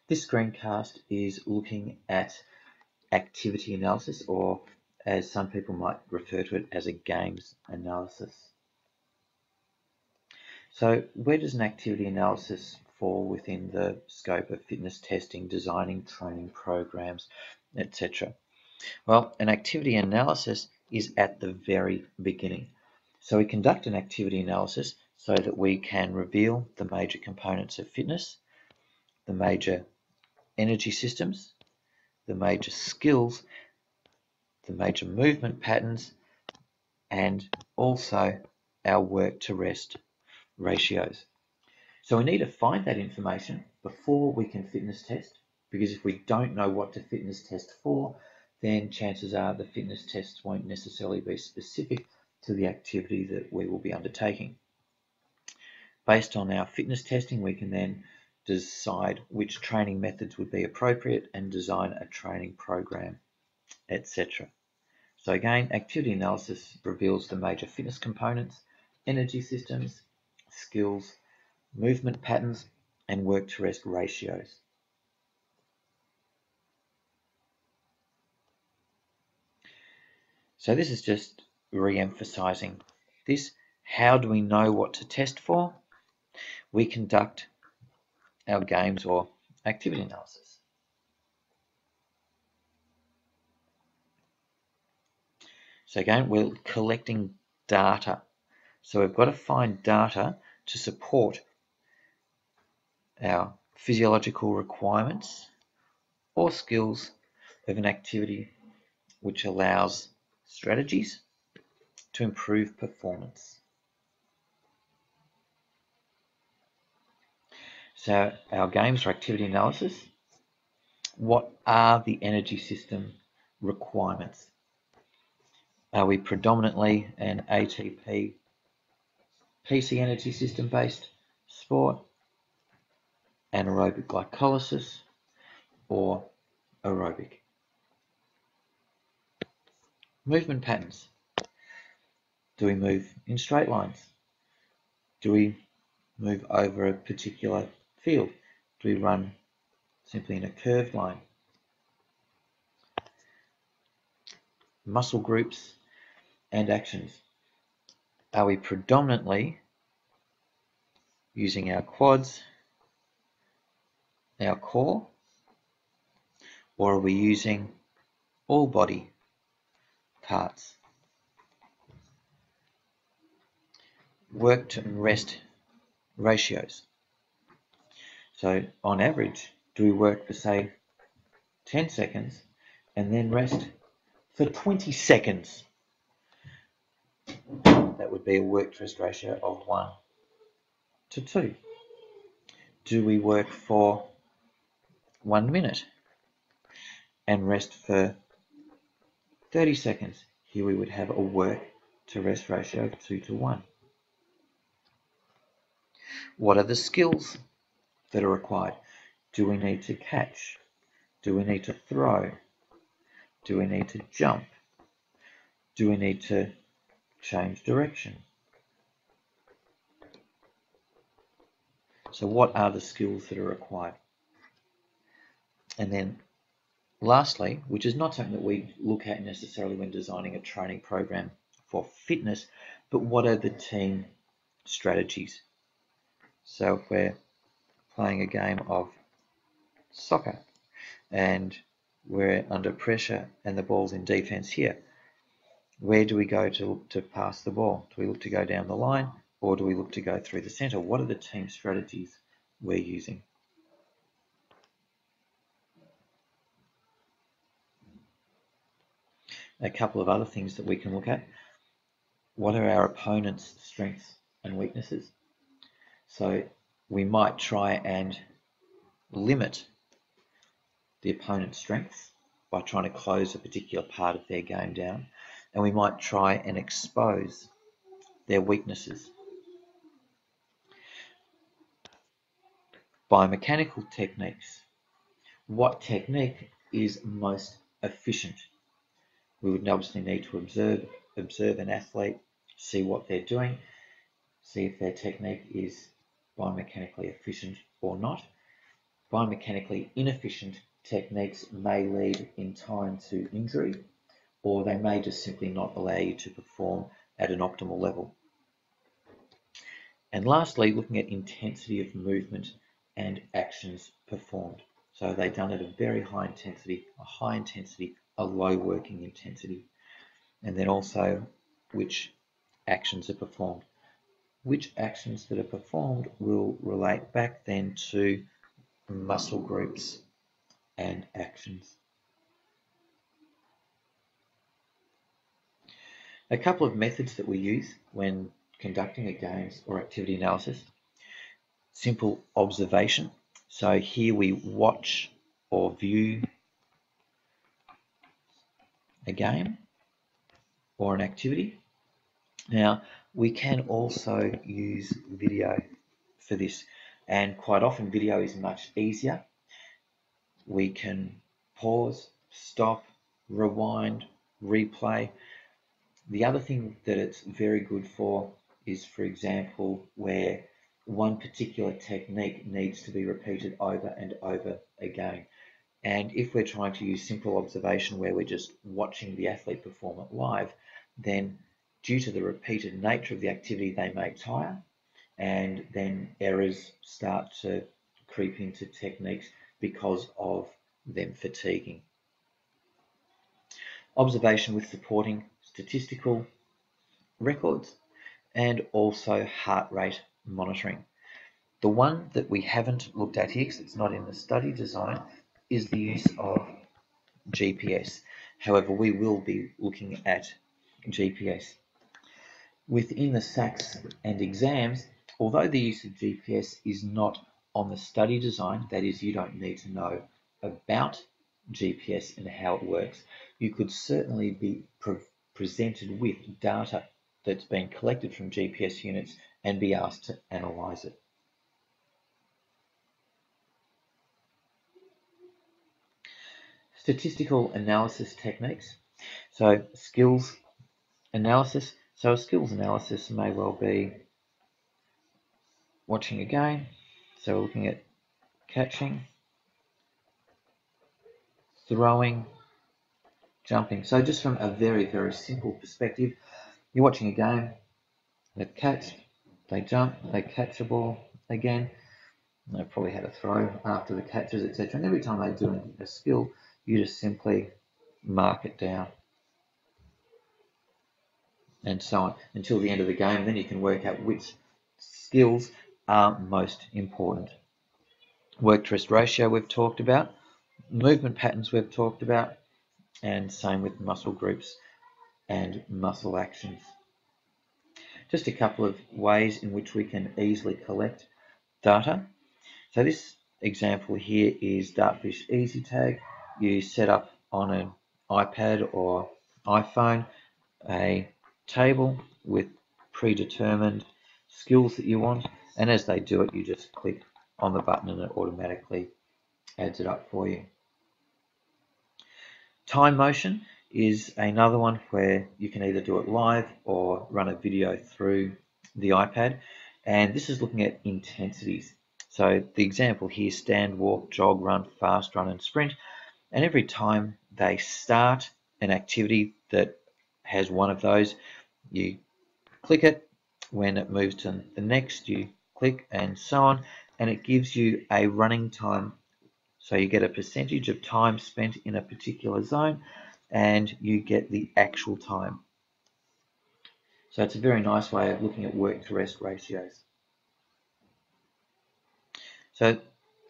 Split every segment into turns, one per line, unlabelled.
This screencast is looking at activity analysis, or as some people might refer to it as a games analysis. So where does an activity analysis fall within the scope of fitness testing, designing training programs, etc.? Well, an activity analysis is at the very beginning. So we conduct an activity analysis so that we can reveal the major components of fitness, the major energy systems, the major skills, the major movement patterns, and also our work to rest ratios. So we need to find that information before we can fitness test, because if we don't know what to fitness test for, then chances are the fitness tests won't necessarily be specific to the activity that we will be undertaking. Based on our fitness testing, we can then decide which training methods would be appropriate and design a training program, etc. So again, activity analysis reveals the major fitness components, energy systems, skills, movement patterns, and work to rest ratios. So this is just re-emphasizing this. How do we know what to test for? We conduct our games or activity analysis. So again, we're collecting data. So we've got to find data to support our physiological requirements or skills of an activity, which allows strategies to improve performance. So our games or activity analysis, what are the energy system requirements? Are we predominantly an ATP PC energy system based sport, anaerobic glycolysis, or aerobic? Movement patterns. Do we move in straight lines? Do we move over a particular field? Do we run simply in a curved line? Muscle groups and actions. Are we predominantly using our quads, our core, or are we using all body parts? Work to rest ratios. So on average, do we work for say 10 seconds and then rest for 20 seconds? That would be a work to rest ratio of 1 to 2. Do we work for 1 minute and rest for 30 seconds? Here we would have a work to rest ratio of 2 to 1. What are the skills that are required? Do we need to catch? Do we need to throw? Do we need to jump? Do we need to change direction? So what are the skills that are required? And then lastly, which is not something that we look at necessarily when designing a training program for fitness, but what are the team strategies? So if we're playing a game of soccer and we're under pressure and the ball's in defense here, where do we go to pass the ball? Do we look to go down the line, or do we look to go through the center? What are the team strategies we're using? A couple of other things that we can look at. What are our opponent's strengths and weaknesses? So we might try and limit the opponent's strengths by trying to close a particular part of their game down, and we might try and expose their weaknesses. Biomechanical techniques. What technique is most efficient? We would obviously need to observe an athlete, see what they're doing, see if their technique is biomechanically efficient or not. biomechanically inefficient techniques may lead in time to injury, or they may just simply not allow you to perform at an optimal level. And lastly, looking at intensity of movement and actions performed. So they're done at a very high intensity, a high intensity, a low working intensity. And then also which actions are performed. Which actions that are performed will relate back then to muscle groups and actions. A couple of methods that we use when conducting a games or activity analysis. Simple observation. So here we watch or view a game or an activity. Now, we can also use video for this, and quite often video is much easier. We can pause, stop, rewind, replay. The other thing that it's very good for is, for example, where one particular technique needs to be repeated over and over again. And if we're trying to use simple observation where we're just watching the athlete perform it live, then due to the repeated nature of the activity, they may tire, and then errors start to creep into techniques because of them fatiguing. Observation with supporting statistical records and also heart rate monitoring. The one that we haven't looked at here, because it's not in the study design, is the use of GPS. However, we will be looking at GPS. Within the SACs and exams, although the use of GPS is not on the study design, that is, you don't need to know about GPS and how it works, you could certainly be presented with data that's been collected from GPS units and be asked to analyse it. Statistical analysis techniques. So skills analysis. So a skills analysis may well be watching a game. So we're looking at catching, throwing, jumping. So just from a very, very simple perspective, you're watching a game, they catch, they jump, they catch a ball again. They probably had a throw after the catches, etc. And every time they do a skill, you just simply mark it down and so on until the end of the game. Then you can work out which skills are most important. Work to rest ratio we've talked about, movement patterns we've talked about, and same with muscle groups and muscle actions. Just a couple of ways in which we can easily collect data. So this example here is Dartfish Easy Tag. You set up on an iPad or iPhone a table with predetermined skills that you want, and as they do it, you just click on the button and it automatically adds it up for you. Time motion is another one where you can either do it live or run a video through the iPad, and this is looking at intensities. So the example here, stand, walk, jog, run, fast run and sprint, and every time they start an activity that has one of those, you click it. When it moves to the next, you click, and so on, and it gives you a running time. So you get a percentage of time spent in a particular zone, and you get the actual time. So it's a very nice way of looking at work to rest ratios. So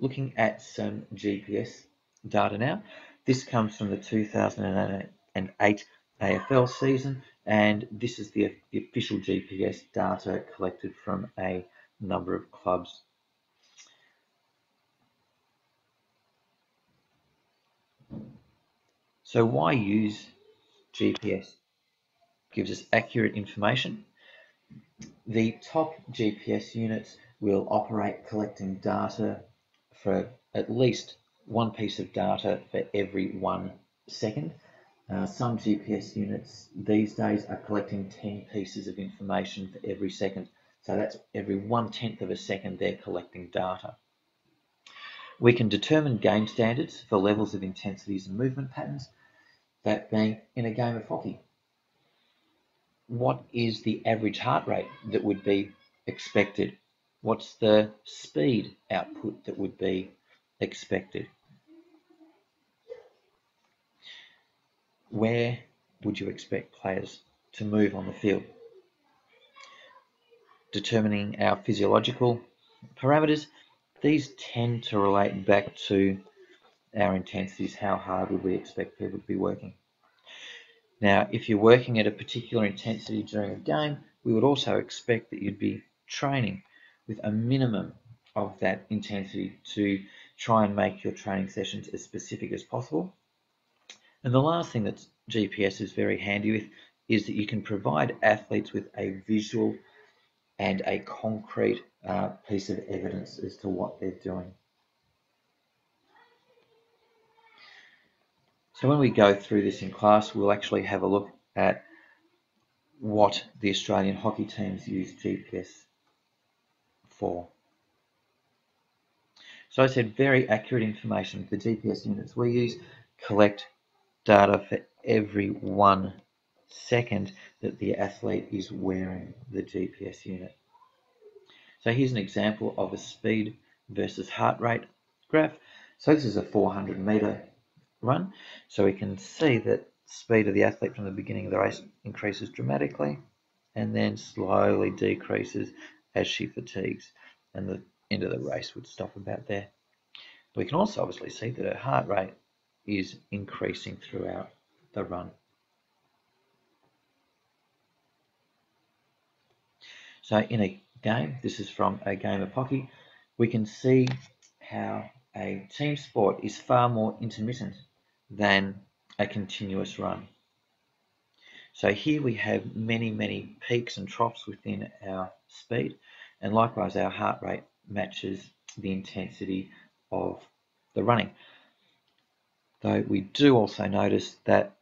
looking at some GPS data now. This comes from the 2008 AFL season, and this is the official GPS data collected from a number of clubs. So why use GPS? Gives us accurate information. The top GPS units will operate collecting data for at least one piece of data for every 1 second. Some GPS units these days are collecting 10 pieces of information for every second. So that's every 1/10 of a second they're collecting data. We can determine game standards for levels of intensities and movement patterns, that being in a game of hockey. What is the average heart rate that would be expected? What's the speed output that would be expected? Where would you expect players to move on the field? Determining our physiological parameters, these tend to relate back to our intensities. How hard would we expect people to be working? Now, if you're working at a particular intensity during a game, we would also expect that you'd be training with a minimum of that intensity to try and make your training sessions as specific as possible. And the last thing that GPS is very handy with is that you can provide athletes with a visual and a concrete piece of evidence as to what they're doing. So when we go through this in class, we'll actually have a look at what the Australian hockey teams use GPS for. So I said very accurate information. The GPS units we use collect data for every 1 second that the athlete is wearing the GPS unit. So here's an example of a speed versus heart rate graph. So this is a 400-meter run. So we can see that speed of the athlete from the beginning of the race increases dramatically and then slowly decreases as she fatigues, and the end of the race would stop about there. We can also obviously see that her heart rate is increasing throughout the run. So in a game, this is from a game of hockey, we can see how a team sport is far more intermittent than a continuous run. So here we have many peaks and troughs within our speed, and likewise our heart rate matches the intensity of the running. Though we do also notice that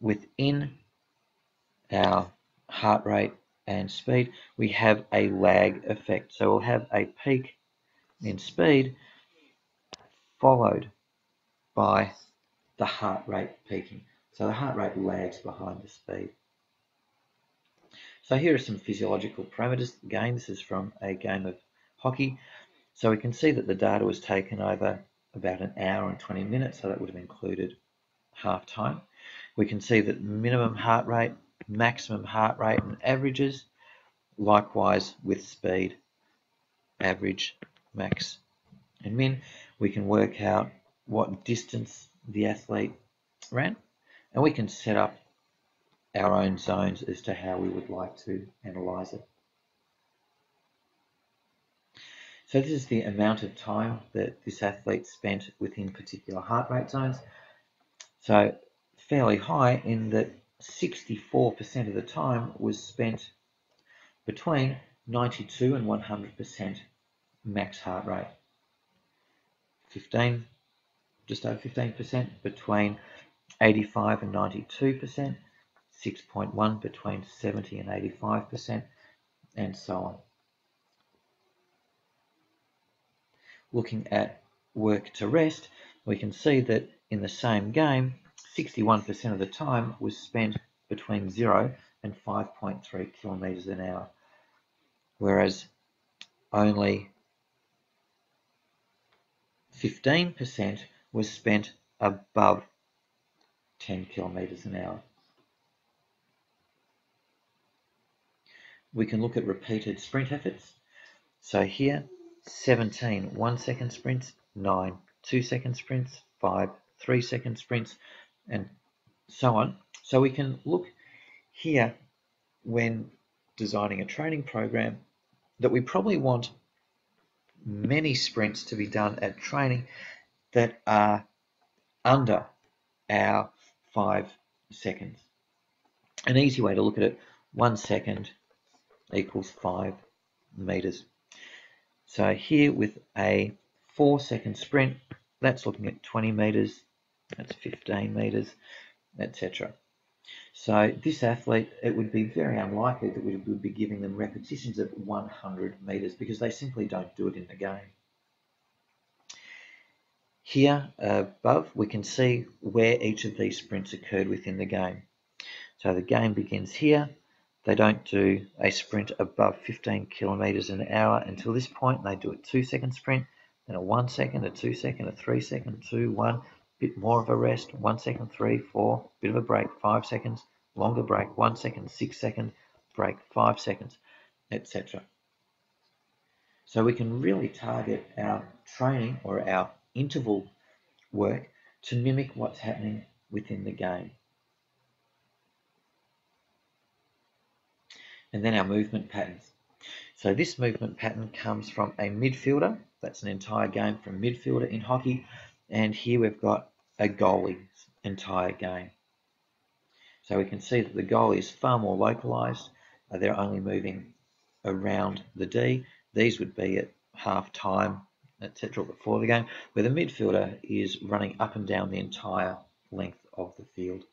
within our heart rate and speed, we have a lag effect. So we'll have a peak in speed followed by the heart rate peaking. So the heart rate lags behind the speed. So here are some physiological parameters. Again, this is from a game of hockey. So we can see that the data was taken over about an hour and 20 minutes, so that would have included half time. We can see that minimum heart rate, maximum heart rate, and averages, likewise with speed, average, max, and min. We can work out what distance the athlete ran, and we can set up our own zones as to how we would like to analyze it. So this is the amount of time that this athlete spent within particular heart rate zones. So fairly high in that 64% of the time was spent between 92 and 100% max heart rate. 15, just over 15% between 85 and 92%, 6.1 between 70 and 85%, and so on. Looking at work to rest, we can see that in the same game, 61% of the time was spent between 0 and 5.3 kilometers an hour, whereas only 15% was spent above 10 kilometers an hour. We can look at repeated sprint efforts. So here, 17 1-second sprints, 9 2-second sprints, 5 3-second sprints, and so on. So we can look here when designing a training program that we probably want many sprints to be done at training that are under our 5 seconds. An easy way to look at it, 1 second equals 5 meters. So here with a 4-second sprint, that's looking at 20 meters, that's 15 meters, etc. So this athlete, it would be very unlikely that we would be giving them repetitions of 100 meters because they simply don't do it in the game. Here above, we can see where each of these sprints occurred within the game. So the game begins here. They don't do a sprint above 15 kilometers an hour until this point. They do a 2-second sprint, then a 1 second, a 2 second, a 3 second, 2, 1, bit more of a rest, 1 second, 3, 4, bit of a break, 5 seconds, longer break, 1 second, 6 second, break, 5 seconds, etc. So we can really target our training or our interval work to mimic what's happening within the game. And then our movement patterns. So this movement pattern comes from a midfielder. That's an entire game from midfielder in hockey. And here we've got a goalie's entire game. So we can see that the goalie is far more localized. They're only moving around the D. These would be at half time, etc. before the game, where the midfielder is running up and down the entire length of the field.